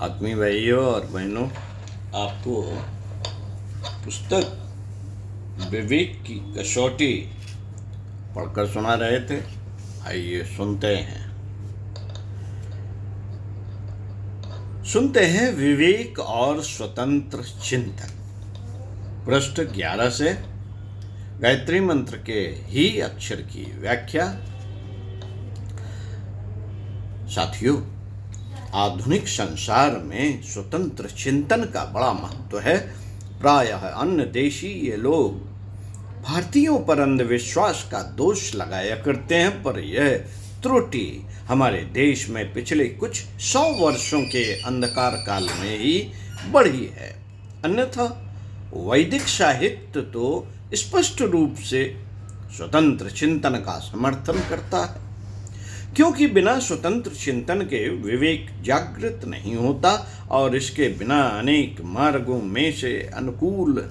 आत्मीय भाइयों और बहनों, आपको पुस्तक विवेक की कसौटी पढ़कर सुना रहे थे। आइए सुनते हैं विवेक और स्वतंत्र चिंतन। पृष्ठ 11 से गायत्री मंत्र के ही अक्षर की व्याख्या। साथियों, आधुनिक संसार में स्वतंत्र चिंतन का बड़ा महत्व है। प्रायः अन्य देशीय लोग भारतीयों पर अंधविश्वास का दोष लगाया करते हैं, पर यह त्रुटि हमारे देश में पिछले कुछ 100 वर्षों के अंधकार काल में ही बढ़ी है। अन्यथा वैदिक साहित्य तो स्पष्ट रूप से स्वतंत्र चिंतन का समर्थन करता है, क्योंकि बिना स्वतंत्र चिंतन के विवेक जागृत नहीं होता और इसके बिना अनेक मार्गों में से अनुकूल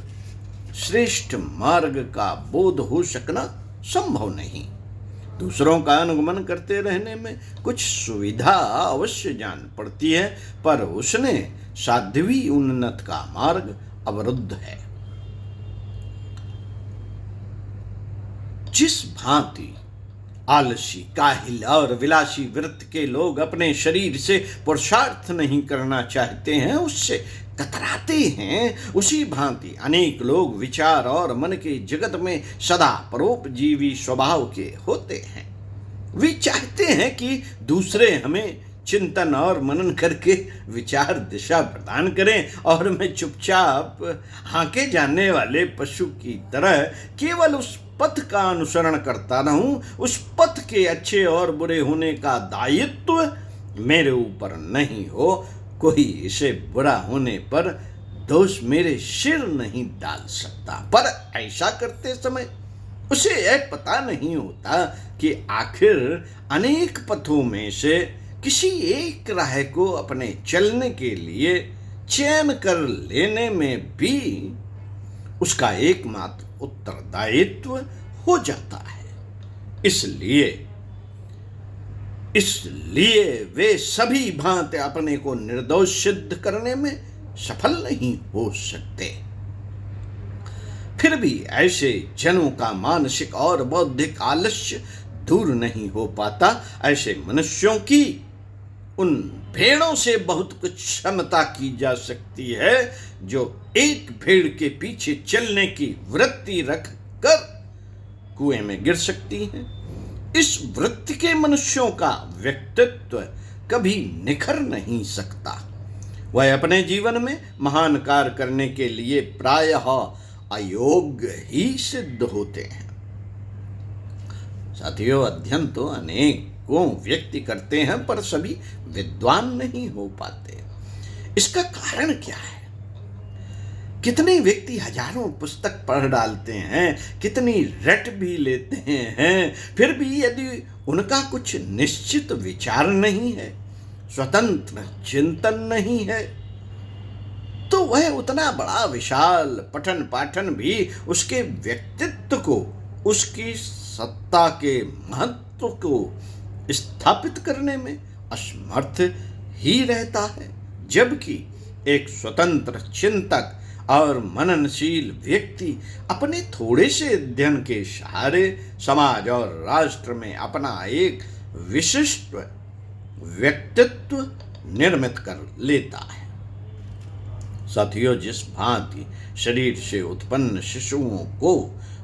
श्रेष्ठ मार्ग का बोध हो सकना संभव नहीं। दूसरों का अनुगमन करते रहने में कुछ सुविधा अवश्य जान पड़ती है, पर उसने साध्वी उन्नत का मार्ग अवरुद्ध है। जिस भांति आलसी, काहिल और विलासी वृत्ति के लोग अपने शरीर से पुरुषार्थ नहीं करना चाहते हैं, उससे कतराते हैं, उसी भांति अनेक लोग विचार और मन के जगत में सदा परोपजीवी स्वभाव के होते हैं। वे चाहते हैं कि दूसरे हमें चिंतन और मनन करके विचार दिशा प्रदान करें और मैं चुपचाप हांके जाने वाले पशु की तरह केवल उस पथ का अनुसरण करता रहूं। उस पथ के अच्छे और बुरे होने का दायित्व मेरे ऊपर नहीं हो। कोई इसे बुरा होने पर दोष मेरे सिर नहीं डाल सकता, पर ऐसा करते समय उसे यह पता नहीं होता कि आखिर अनेक पथों में से किसी एक राह को अपने चलने के लिए चयन कर लेने में भी उसका एकमात्र उत्तरदायित्व हो जाता है। इसलिए वे सभी भांति अपने को निर्दोष सिद्ध करने में सफल नहीं हो सकते। फिर भी ऐसे जनों का मानसिक और बौद्धिक आलस्य दूर नहीं हो पाता। ऐसे मनुष्यों की उन भेड़ों से बहुत कुछ क्षमता की जा सकती है जो एक भेड़ के पीछे चलने की वृत्ति रख कर कुएं में गिर सकती हैं। इस वृत्ति के मनुष्यों का व्यक्तित्व कभी निखर नहीं सकता। वह अपने जीवन में महान कार्य करने के लिए प्रायः अयोग्य ही सिद्ध होते हैं। साथियों, अध्ययन तो अनेकों व्यक्ति करते हैं, पर सभी विद्वान नहीं हो पाते। इसका कारण क्या है? कितने व्यक्ति हजारों पुस्तक पढ़ डालते हैं, कितनी रट भी लेते हैं, फिर भी यदि उनका कुछ निश्चित विचार नहीं है, स्वतंत्र चिंतन नहीं है, तो वह उतना बड़ा विशाल पठन पाठन भी उसके व्यक्तित्व को, उसकी सत्ता के महत्व को स्थापित करने में असमर्थ ही रहता है। जबकि एक स्वतंत्र चिंतक और मननशील व्यक्ति अपने थोड़े से अध्ययन के सहारे समाज और राष्ट्र में अपना एक विशिष्ट व्यक्तित्व निर्मित कर लेता है। साथियों, जिस भांति शरीर से उत्पन्न शिशुओं को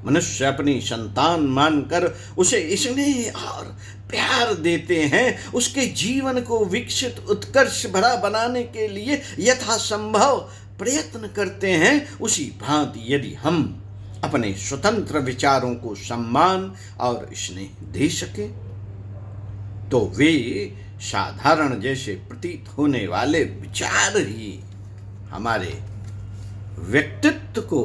मनुष्य अपनी संतान मानकर उसे स्नेह और प्यार देते हैं, उसके जीवन को विकसित उत्कर्ष भरा बनाने के लिए यथासंभव प्रयत्न करते हैं, उसी भांति यदि हम अपने स्वतंत्र विचारों को सम्मान और स्नेह दे सके तो वे साधारण जैसे प्रतीत होने वाले विचार ही हमारे व्यक्तित्व को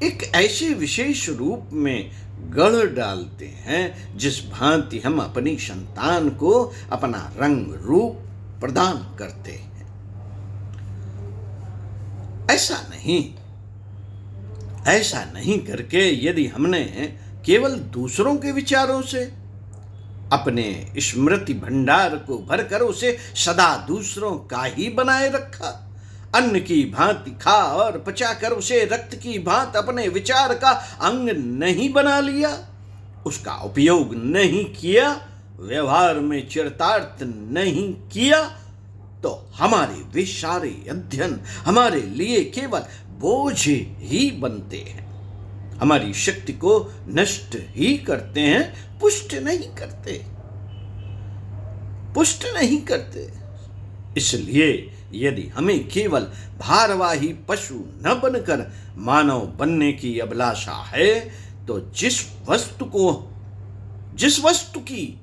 एक ऐसे विशेष रूप में गढ़ डालते हैं जिस भांति हम अपनी संतान को अपना रंग रूप प्रदान करते हैं। ऐसा नहीं करके यदि हमने केवल दूसरों के विचारों से अपने स्मृति भंडार को भरकर उसे सदा दूसरों का ही बनाए रखा। अन्न की भांति खा और पचाकर उसे रक्त की भांति अपने विचार का अंग नहीं बना लिया, उसका उपयोग नहीं किया, व्यवहार में चरितार्थ नहीं किया, तो हमारे वे सारे अध्ययन हमारे लिए केवल बोझ ही बनते हैं, हमारी शक्ति को नष्ट ही करते हैं, पुष्ट नहीं करते, पुष्ट नहीं करते। इसलिए यदि हमें केवल भारवाही पशु न बनकर मानव बनने की अभिलाषा है, तो जिस वस्तु की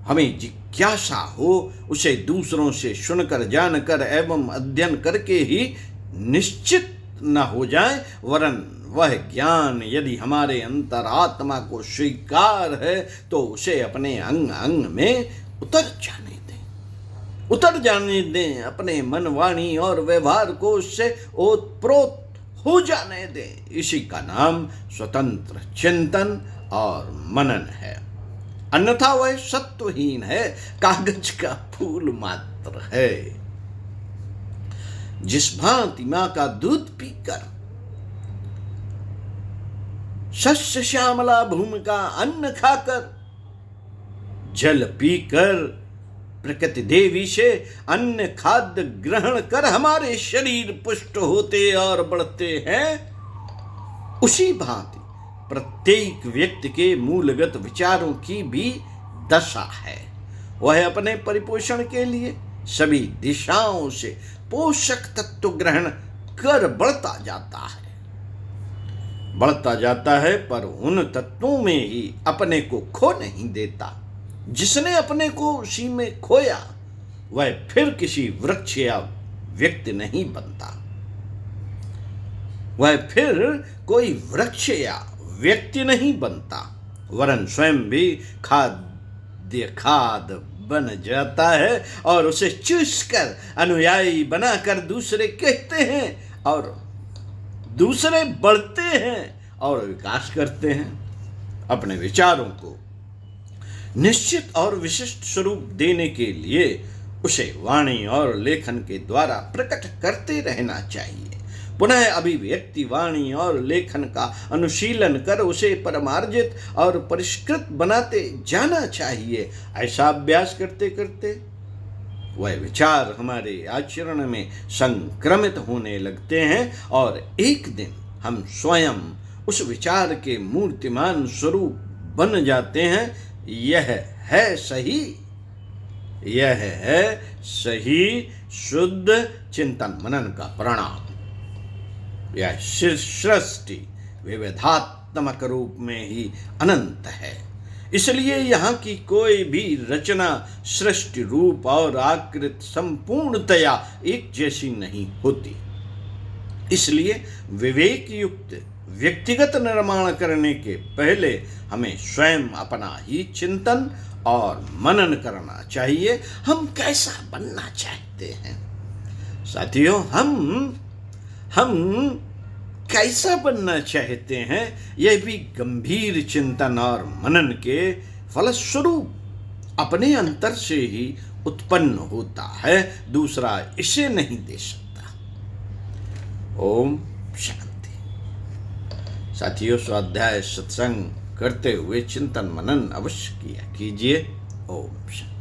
हमें जिज्ञासा हो उसे दूसरों से सुनकर जानकर एवं अध्ययन करके ही निश्चित न हो जाए, वरन वह ज्ञान यदि हमारे अंतरात्मा को स्वीकार है तो उसे अपने अंग अंग में उतर जाने दें, अपने मन वाणी और व्यवहार को उससे ओतप्रोत हो जाने दें। इसी का नाम स्वतंत्र चिंतन और मनन है, अन्यथा वह सत्वहीन है, कागज का फूल मात्र है। जिस भांति मां का दूध पीकर, शस्य श्यामला भूमि का अन्न खाकर, जल पीकर, प्रकृति देवी से अन्य खाद्य ग्रहण कर हमारे शरीर पुष्ट होते और बढ़ते हैं, उसी भांति प्रत्येक व्यक्ति के मूलगत विचारों की भी दशा है। वह अपने परिपोषण के लिए सभी दिशाओं से पोषक तत्व ग्रहण कर बढ़ता जाता है, पर उन तत्वों में ही अपने को खो नहीं देता। जिसने अपने को उसी में खोया वह फिर किसी वृक्ष या व्यक्ति नहीं बनता, वह फिर कोई वृक्ष या व्यक्ति नहीं बनता, वरन स्वयं भी खाद बन जाता है और उसे चूस कर अनुयायी बनाकर दूसरे कहते हैं और दूसरे बढ़ते हैं और विकास करते हैं। अपने विचारों को निश्चित और विशिष्ट स्वरूप देने के लिए उसे वाणी और लेखन के द्वारा प्रकट करते रहना चाहिए। पुनः अभिव्यक्ति वाणी और लेखन का अनुशीलन कर उसे परमार्जित और परिष्कृत बनाते जाना चाहिए। ऐसा अभ्यास करते करते वह विचार हमारे आचरण में संक्रमित होने लगते हैं और एक दिन हम स्वयं उस विचार के मूर्तिमान स्वरूप बन जाते हैं। यह है सही शुद्ध चिंतन मनन का परिणाम। यह सृष्टि विविधात्मक रूप में ही अनंत है, इसलिए यहाँ की कोई भी रचना सृष्टि रूप और आकृत संपूर्णतया एक जैसी नहीं होती। इसलिए विवेक युक्त व्यक्तिगत निर्माण करने के पहले हमें स्वयं अपना ही चिंतन और मनन करना चाहिए। हम कैसा बनना चाहते हैं साथियों, हम कैसा बनना चाहते हैं, यह भी गंभीर चिंतन और मनन के फलस्वरूप अपने अंतर से ही उत्पन्न होता है, दूसरा इसे नहीं दे सकता। ओम शांति। साथियों, स्वाध्याय सत्संग करते हुए चिंतन मनन अवश्य किया कीजिए। ओम शांति।